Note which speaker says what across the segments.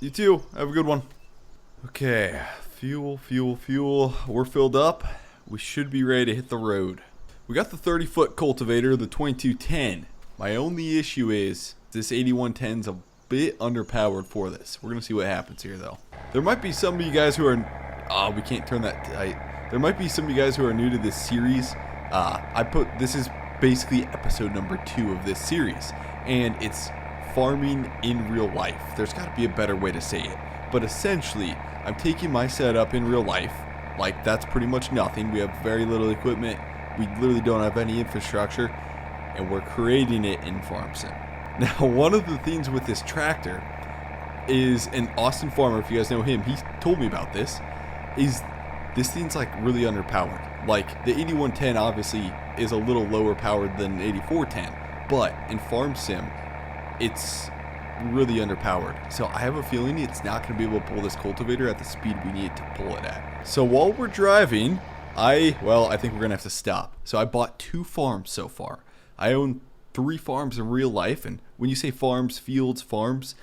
Speaker 1: You too. Have a good one. Okay, fuel. We're filled up. We should be ready to hit the road. We got the 30-foot cultivator, the 2210. My only issue is this 8110's a bit underpowered for this. We're going to see what happens here, though. There might be some of you guys who are... Oh, we can't turn that tight. There might be some of you guys who are new to this series. This is basically episode number 2 of this series. And it's farming in real life. There's got to be a better way to say it. But essentially, I'm taking my setup in real life. Like, that's pretty much nothing. We have very little equipment. We literally don't have any infrastructure. And we're creating it in FarmSim. Now, one of the things with this tractor is an Austin farmer, if you guys know him, he told me about this, is this thing's like really underpowered. Like, the 8110 obviously is a little lower powered than 8410. But in FarmSim, it's really underpowered. So I have a feeling it's not going to be able to pull this cultivator at the speed we need to pull it at. So while we're driving, I think we're going to have to stop. So I bought 2 farms so far. I own 3 farms in real life. And when you say farms, fields, farms,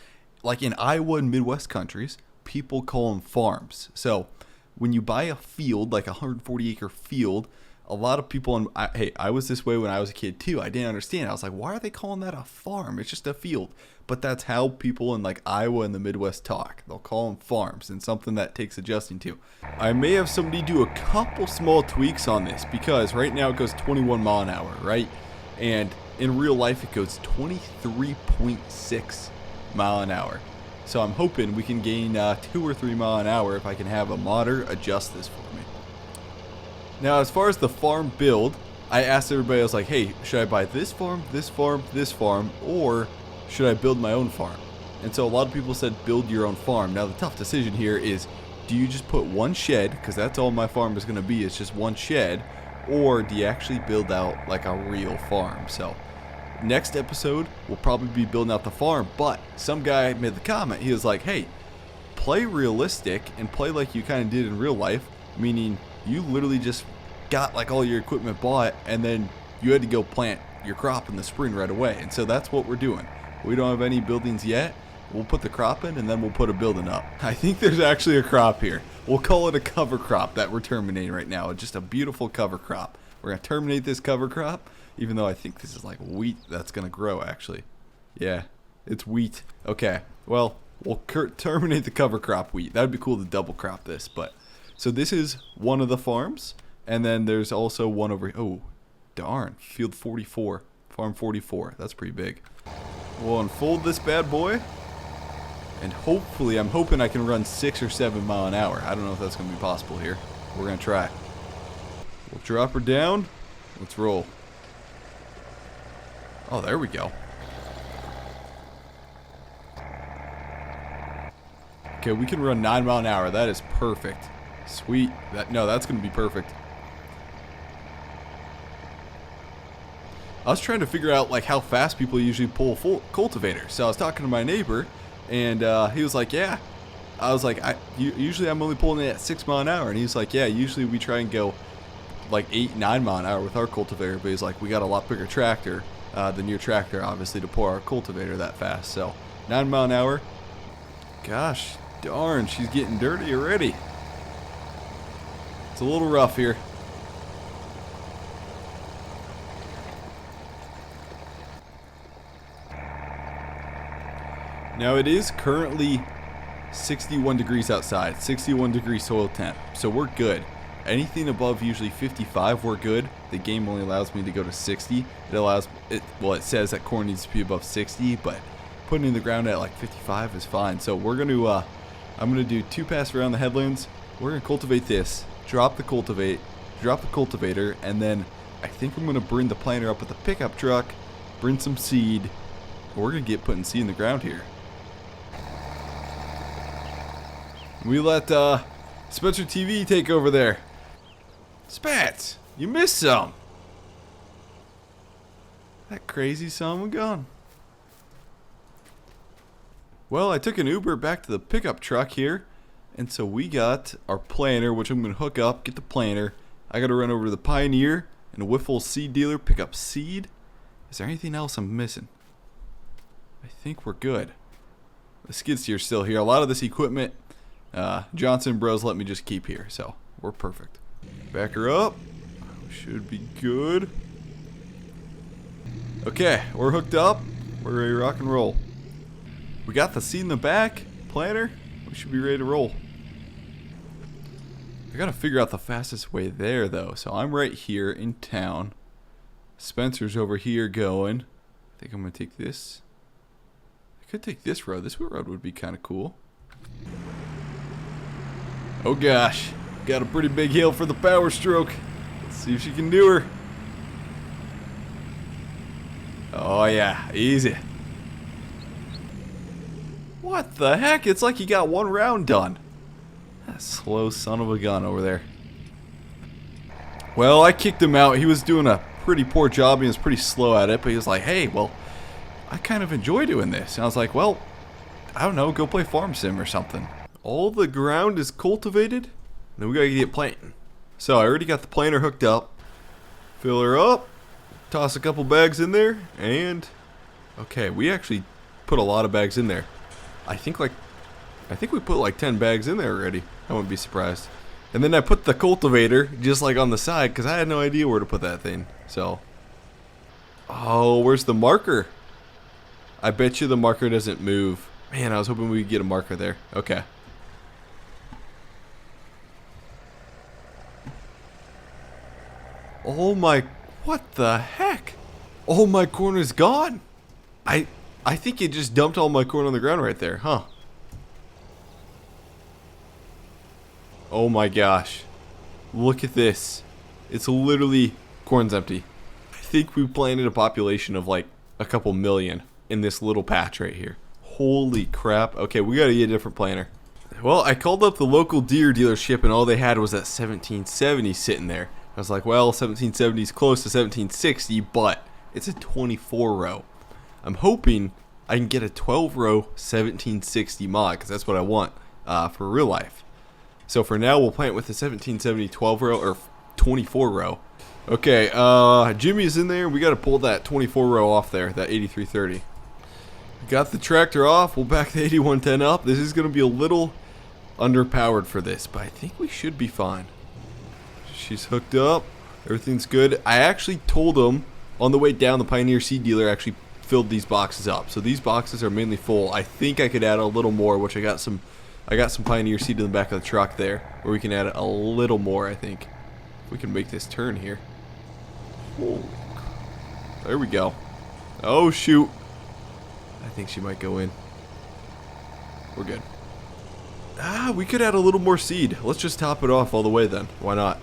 Speaker 1: like in Iowa and Midwest countries, people call them farms. So when you buy a field, like a 140-acre field, a lot of people, I was this way when I was a kid too. I didn't understand. I was like, why are they calling that a farm? It's just a field. But that's how people in like Iowa and the Midwest talk. They'll call them farms, and something that takes adjusting to. I may have somebody do a couple small tweaks on this because right now it goes 21 mile an hour, right? And in real life it goes 23.6 mile an hour. So I'm hoping we can gain 2 or 3 mile an hour if I can have a modder adjust this for me. Now, as far as the farm build, I asked everybody, I was like, hey, should I buy this farm, this farm, this farm, or should I build my own farm? And so a lot of people said build your own farm. Now, the tough decision here is, do you just put one shed, because that's all my farm is going to be, it's just one shed, or do you actually build out like a real farm? So next episode, we'll probably be building out the farm, but some guy made the comment, he was like, hey, play realistic and play like you kind of did in real life, meaning you literally just got like all your equipment bought and then you had to go plant your crop in the spring right away. And so that's what we're doing. We don't have any buildings yet. We'll put the crop in and then we'll put a building up. I think there's actually a crop here. We'll call it a cover crop that we're terminating right now. It's just a beautiful cover crop. We're going to terminate this cover crop, even though I think this is like wheat that's going to grow actually. Yeah, it's wheat. Okay, well, we'll terminate the cover crop wheat. That would be cool to double crop this, but... So this is one of the farms, and then there's also one over here. Oh, darn. Field 44. Farm 44. That's pretty big. We'll unfold this bad boy, and hopefully, I'm hoping I can run 6 or 7 mile an hour. I don't know if that's going to be possible here. We're going to try. We'll drop her down. Let's roll. Oh, there we go. Okay, we can run 9 mile an hour. That is perfect. Sweet. That's going to be perfect. I was trying to figure out like how fast people usually pull full cultivators. So I was talking to my neighbor, and he was like, yeah. I was like, usually I'm only pulling it at 6 mile an hour. And he was like, yeah, usually we try and go like 8, 9 mile an hour with our cultivator. But he's like, we got a lot bigger tractor than your tractor, obviously, to pull our cultivator that fast. So 9 mile an hour. Gosh darn, she's getting dirty already. It's a little rough here. Now it is currently 61 degrees outside, 61 degree soil temp, so we're good. Anything above usually 55, we're good. The game only allows me to go to 60. It says that corn needs to be above 60, but putting it in the ground at like 55 is fine. So we're going to, I'm going to do 2 passes around the headlands. We're going to cultivate this. Drop the cultivator, and then I think I'm going to bring the planter up with the pickup truck, bring some seed. We're going to get putting seed in the ground here. We let Spencer TV take over there. Spats, you missed some. That crazy son was gone. Well, I took an Uber back to the pickup truck here. And so we got our planter, which I'm going to hook up, get the planter. I got to run over to the Pioneer and a Wiffle seed dealer, pick up seed. Is there anything else I'm missing? I think we're good. The skid steer's still here. A lot of this equipment, Johnson Bros let me just keep here, so we're perfect. Back her up. Should be good. Okay, we're hooked up. We're ready to rock and roll. We got the seat in the back, planter. We should be ready to roll. I gotta figure out the fastest way there, though. So I'm right here in town. Spencer's over here going. I think I'm gonna take this. I could take this road. This road would be kind of cool. Oh gosh, got a pretty big hill for the power stroke. Let's see if she can do her. Oh yeah, easy. What the heck? It's like he got one round done. That slow son of a gun over there. Well, I kicked him out. He was doing a pretty poor job. He was pretty slow at it, but he was like, hey, well, I kind of enjoy doing this. And I was like, well, I don't know, go play Farm Sim or something. All the ground is cultivated. Then we gotta get planting. So I already got the planter hooked up. Fill her up. Toss a couple bags in there. And, okay, we actually put a lot of bags in there. I think we put like 10 bags in there already. I wouldn't be surprised. And then I put the cultivator just like on the side because I had no idea where to put that thing. So, oh, where's the marker? I bet you the marker doesn't move. Man, I was hoping we'd get a marker there. Okay. Oh my, what the heck? Oh, my corn is gone. I think it just dumped all my corn on the ground right there, huh? Oh my gosh. Look at this. It's literally, corn's empty. I think we planted a population of like a couple million in this little patch right here. Holy crap. Okay, we gotta get a different planter. Well, I called up the local deer dealership and all they had was that 1770 sitting there. I was like, well, 1770 is close to 1760, but it's a 24 row. I'm hoping I can get a 12 row 1760 mod because that's what I want for real life. So for now, we'll plant with the 1770 12 row or 24 row. Okay, Jimmy is in there. We got to pull that 24 row off there, that 8330. Got the tractor off. We'll back the 8110 up. This is going to be a little underpowered for this, but I think we should be fine. She's hooked up. Everything's good. I actually told him on the way down, the Pioneer Seed Dealer actually filled these boxes up. So these boxes are mainly full. I think I could add a little more, which I got some Pioneer Seed in the back of the truck there, where we can add a little more, I think. We can make this turn here. Holy, there we go. Oh shoot. I think she might go in. We're good. Ah, we could add a little more seed. Let's just top it off all the way then. Why not?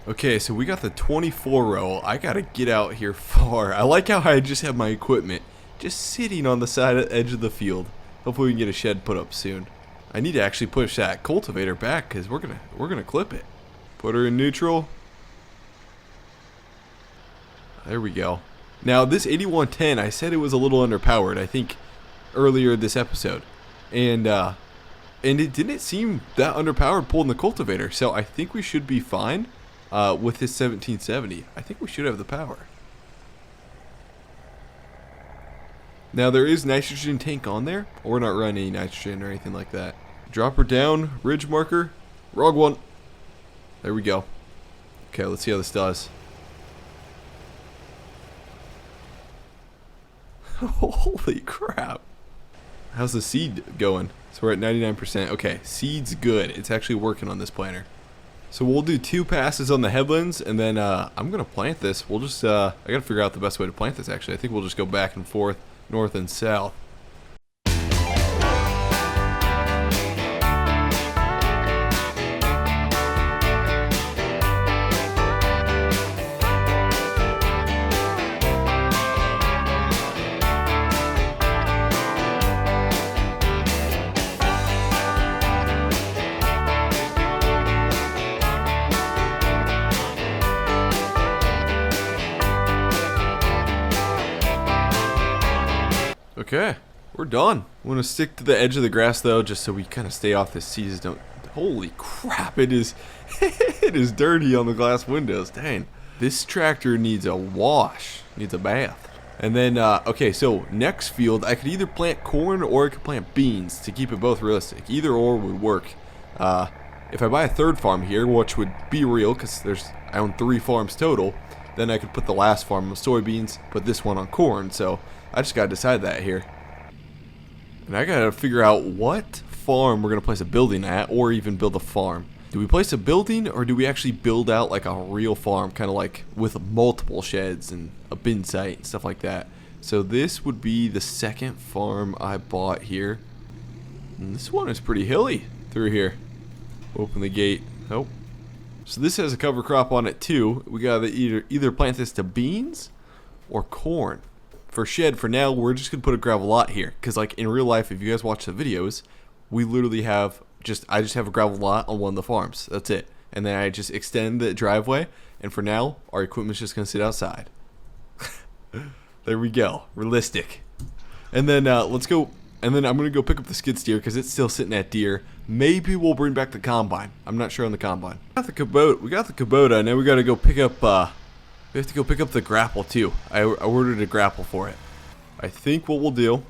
Speaker 1: Okay, so we got the 24 row. I gotta get out here far. I like how I just have my equipment just sitting on the side of the edge of the field. Hopefully we can get a shed put up soon. I need to actually push that cultivator back because we're gonna clip it. Put her in neutral. There we go. Now this 8110, I said it was a little underpowered, I think earlier this episode. And it didn't seem that underpowered pulling the cultivator. So I think we should be fine with this 1770. I think we should have the power. Now there is nitrogen tank on there. We're not running any nitrogen or anything like that. Drop her down, ridge marker. Wrong one. There we go. Okay, let's see how this does. Holy crap. How's the seed going? So we're at 99%. Okay, seed's good. It's actually working on this planter. So we'll do 2 passes on the headlands, and then I'm going to plant this. We'll just, I got to figure out the best way to plant this, actually. I think we'll just go back and forth, north and south. Okay, we're done. I want to stick to the edge of the grass though, just so we kind of stay off the seas. Don't. Holy crap! It is, it is dirty on the glass windows. Dang, this tractor needs a wash. Needs a bath. And then, okay, so next field, I could either plant corn or I could plant beans to keep it both realistic. Either or would work. If I buy a third farm here, which would be real because I own 3 farms total, then I could put the last farm on soybeans, put this one on corn. So I just got to decide that here. And I got to figure out what farm we're going to place a building at, or even build a farm. Do we place a building, or do we actually build out like a real farm, kind of like with multiple sheds and a bin site and stuff like that? So this would be the second farm I bought here. And this one is pretty hilly through here. Open the gate. Nope. So this has a cover crop on it too. We gotta either plant this to beans or corn. For shed, for now, we're just gonna put a gravel lot here, because like in real life, if you guys watch the videos, we literally have I just have a gravel lot on one of the farms. That's it. And then I just extend the driveway, and for now, our equipment's just gonna sit outside. There we go. Realistic. And then let's go. And then I'm gonna go pick up the skid steer because it's still sitting at deer. Maybe we'll bring back the combine. I'm not sure on the combine. We got the Kubota, and now we gotta go pick up. We have to go pick up the grapple too. I ordered a grapple for it. I think what we'll do,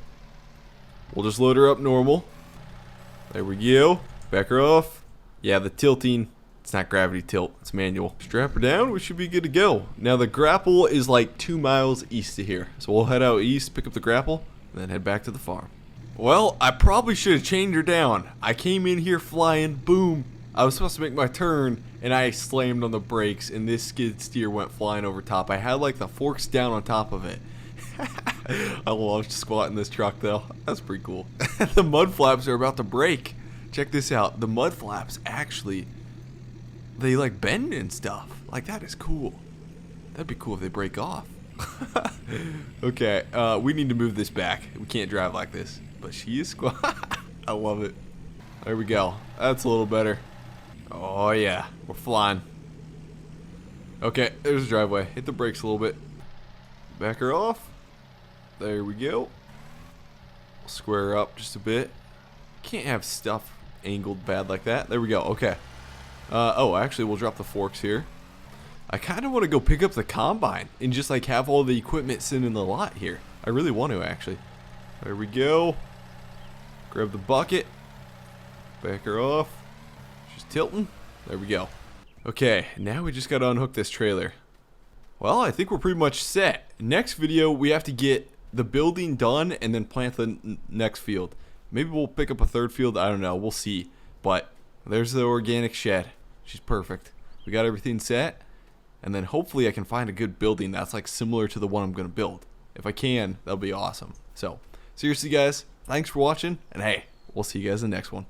Speaker 1: we'll just load her up normal. There we go. Back her off. Yeah, the tilting, it's not gravity tilt, it's manual. Strap her down, we should be good to go. Now the grapple is like 2 miles east of here. So we'll head out east, pick up the grapple, and then head back to the farm. Well, I probably should have chained her down. I came in here flying, boom. I was supposed to make my turn, and I slammed on the brakes, and this skid steer went flying over top. I had like the forks down on top of it. I love squatting this truck though. That's pretty cool. The mud flaps are about to break. Check this out. The mud flaps actually, they like bend and stuff. Like that is cool. That'd be cool if they break off. Okay, we need to move this back. We can't drive like this. But she is I love it. There we go. That's a little better. Oh yeah, we're flying. Okay, there's the driveway. Hit the brakes a little bit. Back her off. There we go. Square her up just a bit. Can't have stuff angled bad like that. There we go. Okay. Oh, actually, we'll drop the forks here. I kind of want to go pick up the combine and just like have all the equipment sitting in the lot here. I really want to actually. There we go. Grab the bucket. Back her off. She's tilting. There we go. Okay, now we just got to unhook this trailer. Well, I think we're pretty much set. Next video, we have to get the building done and then plant the next field. Maybe we'll pick up a third field. I don't know. We'll see. But there's the organic shed. She's perfect. We got everything set. And then hopefully I can find a good building that's like similar to the one I'm going to build. If I can, that'll be awesome. So, seriously guys, thanks for watching. And hey, we'll see you guys in the next one.